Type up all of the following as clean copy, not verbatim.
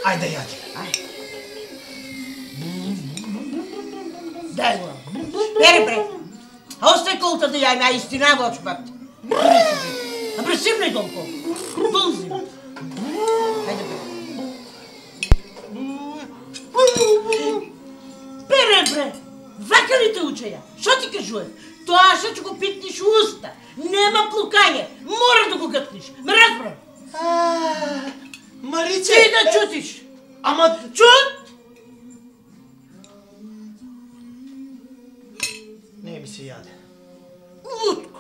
Ajde, jaди. Дай го. Бери, бре. А остай колата да ја наистина во очбат. Бери си, бре. А бре, сипни толко. Дулзи. Ајде, бре. Бере, бре. Вака ли те учеја? Шо ти кажуев? Тоа што ќе го питниш у уста. Нема плукање. Мора да го гътниш. Ме разбра? Мариче! Ти да чутиш. Ама... Чут! Не ми се јаде. Лутко.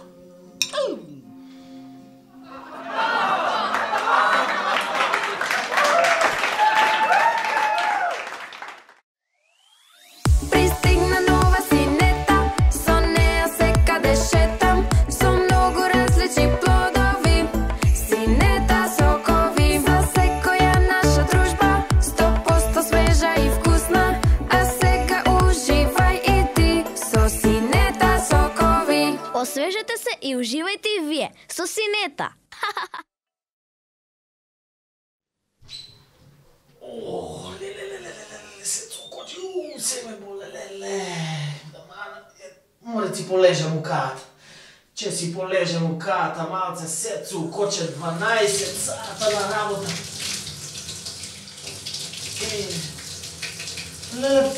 Пристигна нова синета, со неа секаде шетам, со многу различни плодови, синета сокови. За секоја наша дружба, 100% свежа и вкусна, а сега уживај и ти со синета сокови. Освежете се и уживајте и вие со синета. О, леле, се цокоти, се ме боле, леле. Море ти полежам у ката. Че си полежам у ката, малце се цукоче 12 сата на работа. Леле,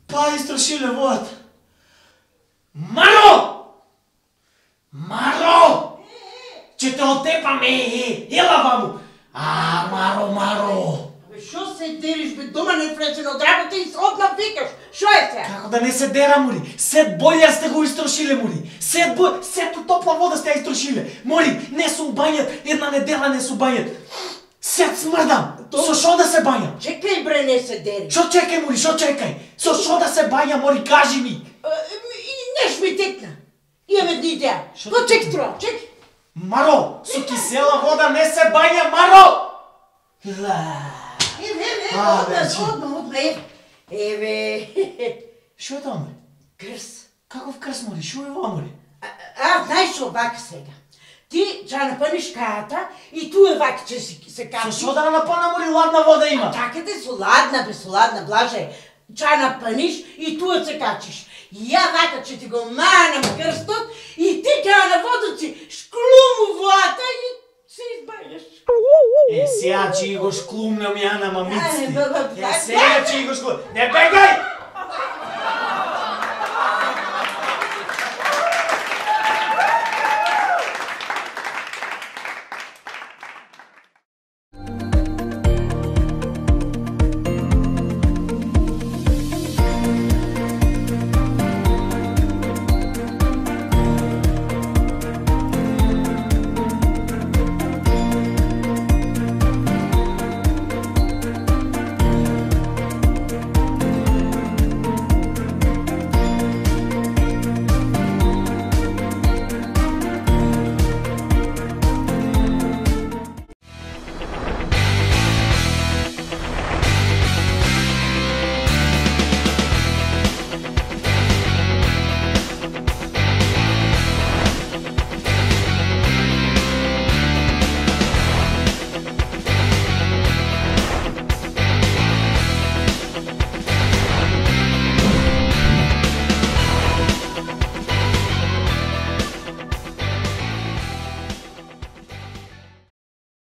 па изтрошиле водата. Маро! Маро! Че те отепаме, ела ваму! А, Маро! Абе, шо се дериш, бе, дома не влечено од работа и одна викаш? Шо е сега? Како да не се дера, Мури? Сет бољар сте го истрошиле, Мури. Сето топла вода сте ја истрошиле. Мури, не сум бањат, една недела не сум бањат. Сет смрдам. Со шо да се бањам? Чекај, бре, не се дери. Шо чекај, Мури, шо чекај? Со шо да се бањам, Мури, кажи ми. И неш ми текна. Имам една идеја. Почекай това, чекай. Маро, со кисела вода не се бања, Маро! Одма, еве. Шо е тоа, Мури? Крс. Каков крс, Мури? Шо е ова, Мури? Знаеш овака сега. Ти ќе напъниш кајата и ту е вака че се качиш. Со шо да напана, Мури, ладна вода има? Чакате со ладна, бе, со ладна, блаже. Ќе напъниш и ту се качиш. И ја вака че ти го манам крстот и ти каја на водоци шклуму водата и се избавиш. Сега че го шклумнам ја на мамиците. Ајде, Сега че го шклумнам. Не бегај!